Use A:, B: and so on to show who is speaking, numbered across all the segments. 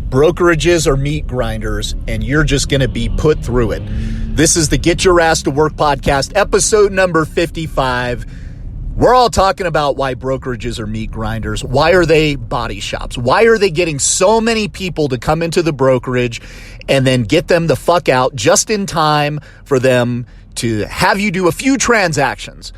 A: Brokerages are meat grinders, and you're just going to be put through it. This is the Get Your Ass to Work podcast, episode number 55. We're all talking about why brokerages are meat grinders. Why are they body shops? Why are they getting so many people to come into the brokerage and then get them the fuck out just in time for them to have you do a few transactions?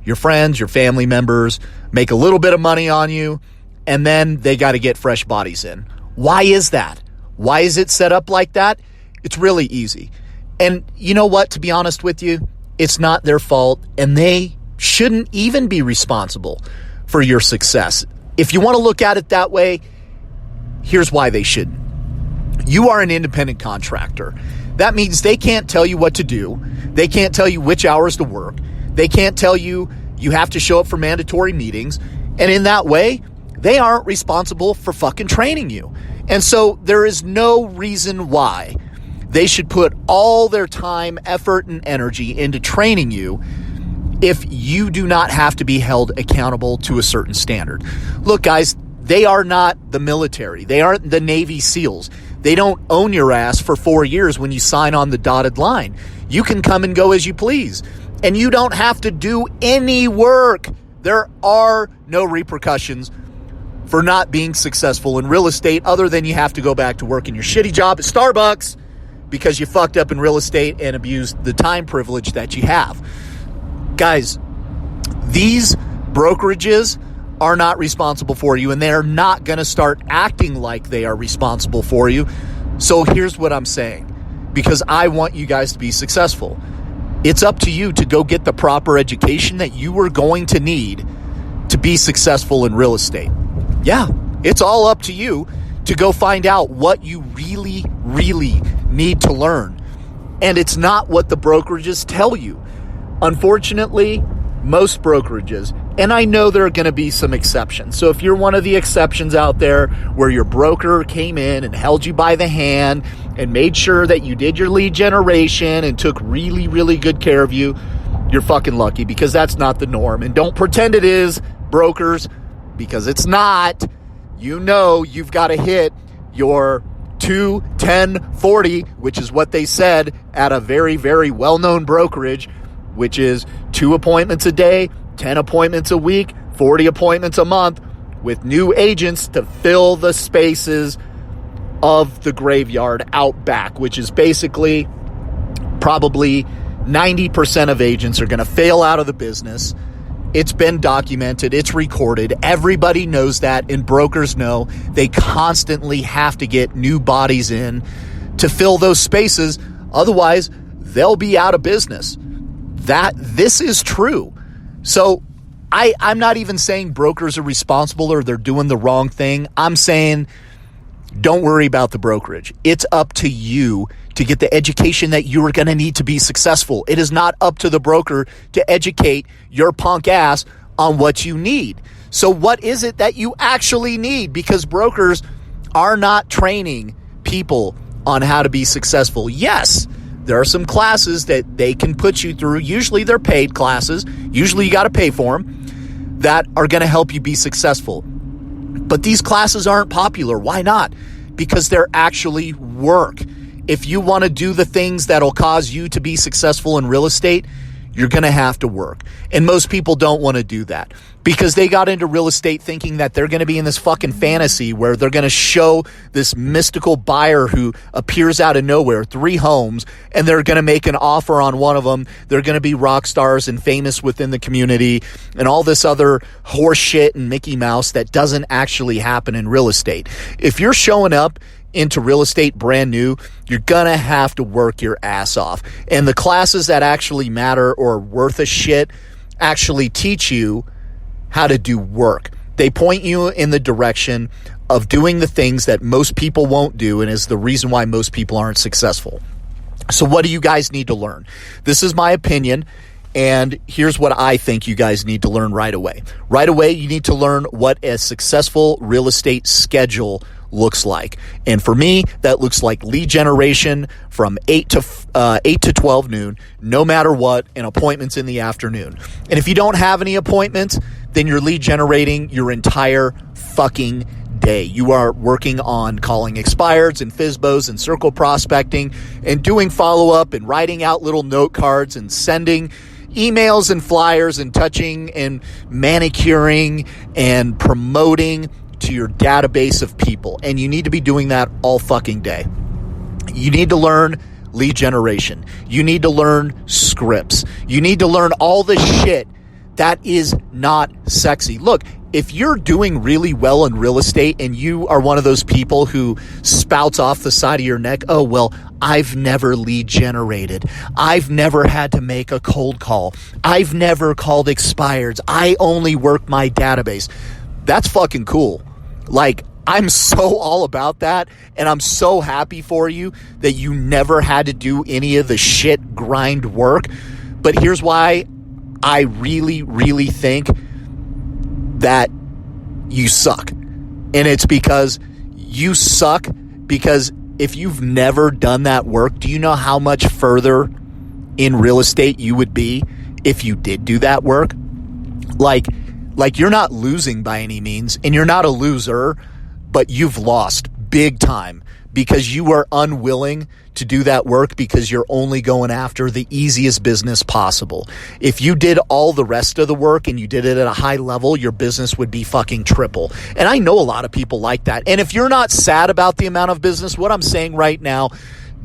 A: Your friends, your family members make a little bit of money on you, and then they got to get fresh bodies in. Why is that? Why is it set up like that? It's really easy. And you know what? To be honest with you, it's not their fault, and they shouldn't even be responsible for your success. If you want to look at it that way, here's why they shouldn't. You are an independent contractor. That means they can't tell you what to do. They can't tell you which hours to work. They can't tell you you have to show up for mandatory meetings. And in that way, they aren't responsible for fucking training you. And so there is no reason why they should put all their time, effort, and energy into training you if you do not have to be held accountable to a certain standard. Look, guys, they are not the military. They aren't the Navy SEALs. They don't own your ass for 4 years when you sign on the dotted line. You can come and go as you please, and you don't have to do any work. There are no repercussions for not being successful in real estate other than you have to go back to work in your shitty job at Starbucks because you fucked up in real estate and abused the time privilege that you have. Guys, these brokerages are not responsible for you, and they're not going to start acting like they are responsible for you. So here's what I'm saying, because I want you guys to be successful. It's up to you to go get the proper education that you are going to need to be successful in real estate. Yeah, it's all up to you to go find out what you really, really need to learn. And it's not what the brokerages tell you. Unfortunately, most brokerages, and I know there are going to be some exceptions. So if you're one of the exceptions out there where your broker came in and held you by the hand and made sure that you did your lead generation and took really, really good care of you, you're fucking lucky, because that's not the norm. And don't pretend it is, brokers, because it's not. You know you've got to hit your 2, 10, 40, which is what they said at a very, very well-known brokerage, which is 2 appointments a day, 10 appointments a week, 40 appointments a month, with new agents to fill the spaces of the graveyard out back, which is basically probably 90% of agents are going to fail out of the business. It's been documented. It's recorded. Everybody knows that, and brokers know they constantly have to get new bodies in to fill those spaces. Otherwise, they'll be out of business. This is true. So I'm not even saying brokers are responsible or they're doing the wrong thing. I'm saying don't worry about the brokerage. It's up to you to get the education that you are going to need to be successful. It is not up to the broker to educate your punk ass on what you need. So what is it that you actually need? Because brokers are not training people on how to be successful. Yes, there are some classes that they can put you through. Usually they're paid classes. Usually you got to pay for them, that are going to help you be successful. But these classes aren't popular. Why not? Because they're actually work. If you want to do the things that'll cause you to be successful in real estate, you're going to have to work. And most people don't want to do that because they got into real estate thinking that they're going to be in this fucking fantasy where they're going to show this mystical buyer who appears out of nowhere 3 homes, and they're going to make an offer on one of them. They're going to be rock stars and famous within the community and all this other horse shit and Mickey Mouse that doesn't actually happen in real estate. If you're showing up into real estate brand new, you're gonna have to work your ass off. And the classes that actually matter or are worth a shit actually teach you how to do work. They point you in the direction of doing the things that most people won't do, and is the reason why most people aren't successful. So what do you guys need to learn? This is my opinion, and here's what I think you guys need to learn right away. Right away, you need to learn what a successful real estate schedule looks like. And for me, that looks like lead generation from 8 to 12 noon, no matter what, and appointments in the afternoon. And if you don't have any appointments, then you're lead generating your entire fucking day. You are working on calling expireds and FSBOs and circle prospecting and doing follow-up and writing out little note cards and sending emails and flyers and touching and manicuring and promoting to your database of people. And you need to be doing that all fucking day. You need to learn lead generation. You need to learn scripts. You need to learn all the shit that is not sexy. Look, if you're doing really well in real estate and you are one of those people who spouts off the side of your neck, oh, well, I've never lead generated. I've never had to make a cold call. I've never called expireds. I only work my database. That's fucking cool. Like, I'm so all about that, and I'm so happy for you that you never had to do any of the shit grind work. But here's why I really, really think that you suck. And it's because you suck because if you've never done that work, do you know how much further in real estate you would be if you did do that work? Like you're not losing by any means, and you're not a loser, but you've lost big time because you are unwilling to do that work because you're only going after the easiest business possible. If you did all the rest of the work and you did it at a high level, your business would be fucking triple. And I know a lot of people like that. And if you're not sad about the amount of business, what I'm saying right now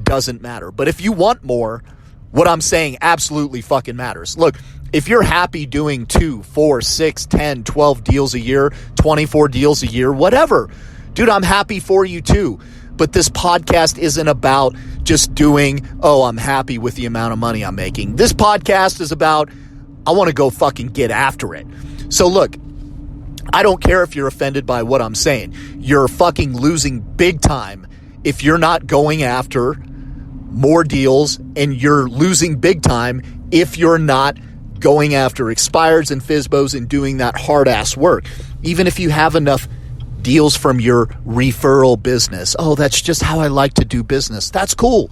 A: doesn't matter. But if you want more, what I'm saying absolutely fucking matters. Look, if you're happy doing 2, 4, 6, 10, 12 deals a year, 24 deals a year, whatever, dude, I'm happy for you too. But this podcast isn't about just doing, oh, I'm happy with the amount of money I'm making. This podcast is about, I want to go fucking get after it. So look, I don't care if you're offended by what I'm saying. You're fucking losing big time if you're not going after more deals, and you're losing big time if you're not going after expireds and FSBOs and doing that hard-ass work. Even if you have enough deals from your referral business. Oh, that's just how I like to do business. That's cool.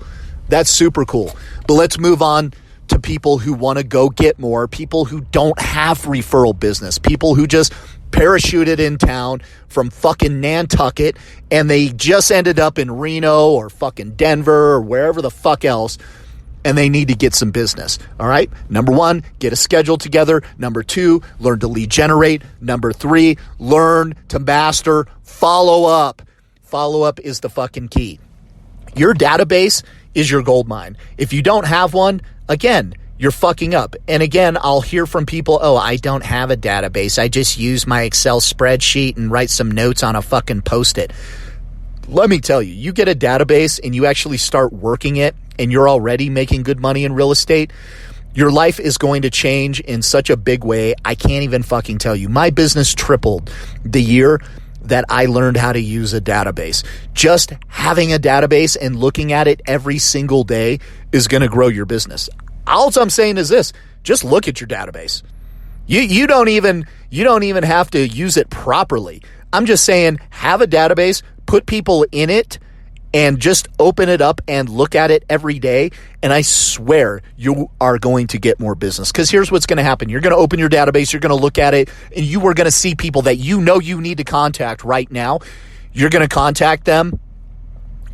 A: That's super cool. But let's move on to people who want to go get more, people who don't have referral business, people who just parachuted in town from fucking Nantucket and they just ended up in Reno or fucking Denver or wherever the fuck else, and they need to get some business. All right. Number 1, get a schedule together. Number 2, learn to lead generate. Number 3, learn to master follow up. Follow up is the fucking key. Your database is your gold mine. If you don't have one, again, you're fucking up. And again, I'll hear from people, oh, I don't have a database. I just use my Excel spreadsheet and write some notes on a fucking Post-it. Let me tell you, you get a database and you actually start working it and you're already making good money in real estate, your life is going to change in such a big way. I can't even fucking tell you. My business tripled the year that I learned how to use a database. Just having a database and looking at it every single day is going to grow your business. All I'm saying is this, just look at your database. You don't even have to use it properly. I'm just saying, have a database, put people in it, and just open it up and look at it every day. And I swear you are going to get more business. Because here's what's going to happen. You're going to open your database, you're going to look at it, and you are going to see people that you know you need to contact right now. You're going to contact them,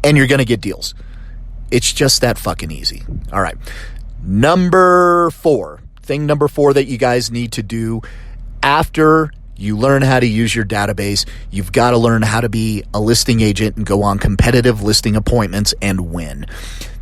A: and you're going to get deals. It's just that fucking easy. All right. Number 4, thing number 4 that you guys need to do after you learn how to use your database, you've got to learn how to be a listing agent and go on competitive listing appointments and win.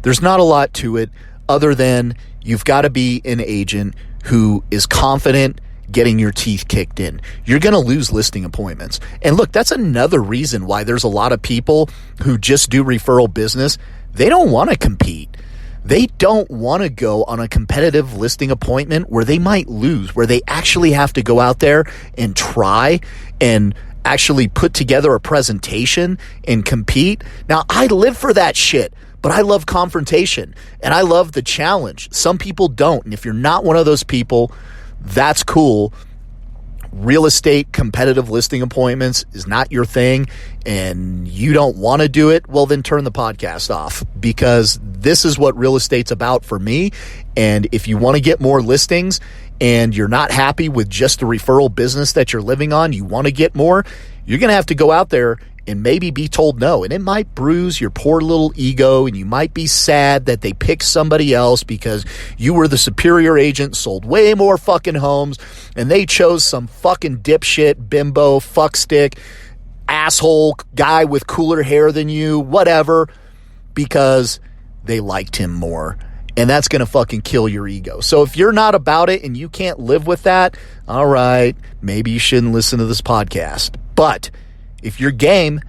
A: There's not a lot to it other than you've got to be an agent who is confident getting your teeth kicked in. You're going to lose listing appointments. And look, that's another reason why there's a lot of people who just do referral business. They don't want to compete. They don't want to go on a competitive listing appointment where they might lose, where they actually have to go out there and try and actually put together a presentation and compete. Now, I live for that shit, but I love confrontation and I love the challenge. Some people don't. And if you're not one of those people, that's cool. Real estate competitive listing appointments is not your thing and you don't want to do it, well, then turn the podcast off, because this is what real estate's about for me. And if you want to get more listings and you're not happy with just the referral business that you're living on, you want to get more, you're going to have to go out there and maybe be told no. And it might bruise your poor little ego, and you might be sad that they picked somebody else because you were the superior agent, sold way more fucking homes, and they chose some fucking dipshit, bimbo, fuckstick, asshole guy with cooler hair than you, whatever, because they liked him more. And that's going to fucking kill your ego. So if you're not about it and you can't live with that, all right, maybe you shouldn't listen to this podcast. But if you're game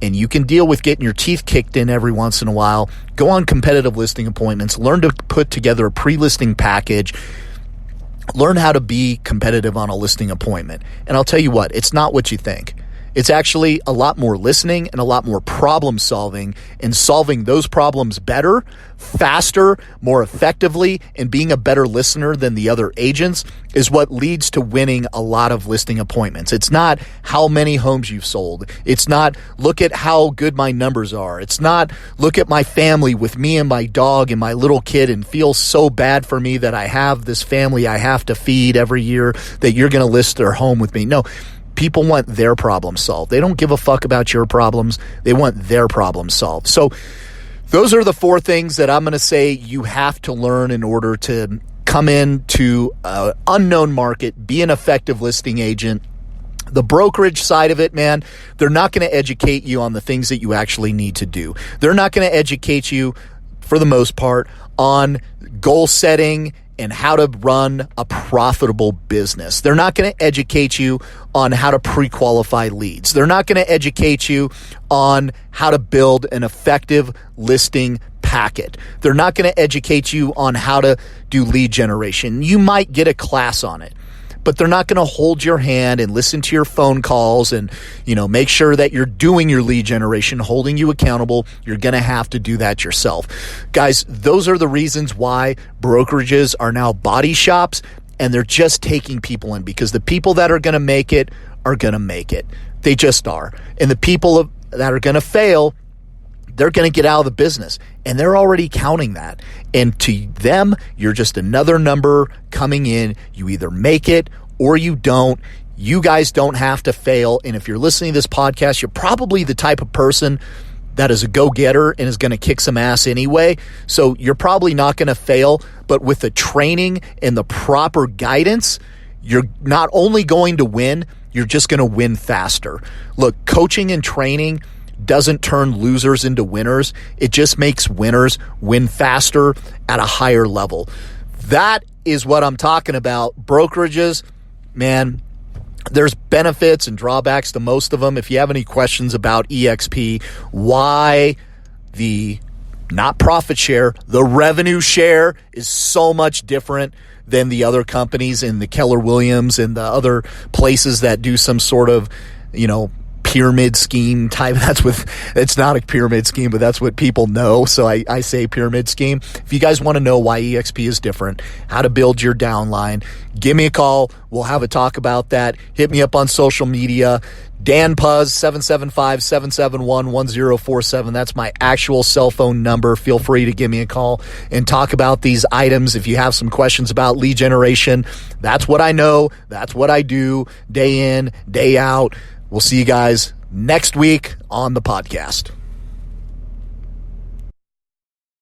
A: and you can deal with getting your teeth kicked in every once in a while, go on competitive listing appointments, learn to put together a pre-listing package, learn how to be competitive on a listing appointment. And I'll tell you what, it's not what you think. It's actually a lot more listening and a lot more problem solving, and solving those problems better, faster, more effectively, and being a better listener than the other agents is what leads to winning a lot of listing appointments. It's not how many homes you've sold. It's not look at how good my numbers are. It's not look at my family with me and my dog and my little kid and feel so bad for me that I have this family I have to feed every year that you're going to list their home with me. No. People want their problem solved. They don't give a fuck about your problems. They want their problems solved. So those are the 4 things that I'm going to say you have to learn in order to come into an unknown market, be an effective listing agent. The brokerage side of it, man, they're not going to educate you on the things that you actually need to do. They're not going to educate you, for the most part, on goal setting and how to run a profitable business. They're not going to educate you on how to pre-qualify leads. They're not going to educate you on how to build an effective listing packet. They're not going to educate you on how to do lead generation. You might get a class on it, but they're not going to hold your hand and listen to your phone calls and, make sure that you're doing your lead generation, holding you accountable. You're going to have to do that yourself. Guys, those are the reasons why brokerages are now body shops, and they're just taking people in, because the people that are going to make it are going to make it. They just are. And the people that are going to fail, they're going to get out of the business, and they're already counting that. And to them, you're just another number coming in. You either make it or you don't. You guys don't have to fail. And if you're listening to this podcast, you're probably the type of person that is a go-getter and is going to kick some ass anyway. So you're probably not going to fail, but with the training and the proper guidance, you're not only going to win, you're just going to win faster. Look, coaching and training doesn't turn losers into winners. It just makes winners win faster at a higher level. That is what I'm talking about. Brokerages, man, there's benefits and drawbacks to most of them. If you have any questions about EXP, why the not profit share, the revenue share is so much different than the other companies in the Keller Williams and the other places that do some sort of, pyramid scheme type. It's not a pyramid scheme, but that's what people know. So I say pyramid scheme. If you guys want to know why EXP is different, how to build your downline, give me a call. We'll have a talk about that. Hit me up on social media. Dan Puz, 775-771-1047. That's my actual cell phone number. Feel free to give me a call and talk about these items. If you have some questions about lead generation, that's what I know. That's what I do day in, day out. We'll see you guys next week on the podcast.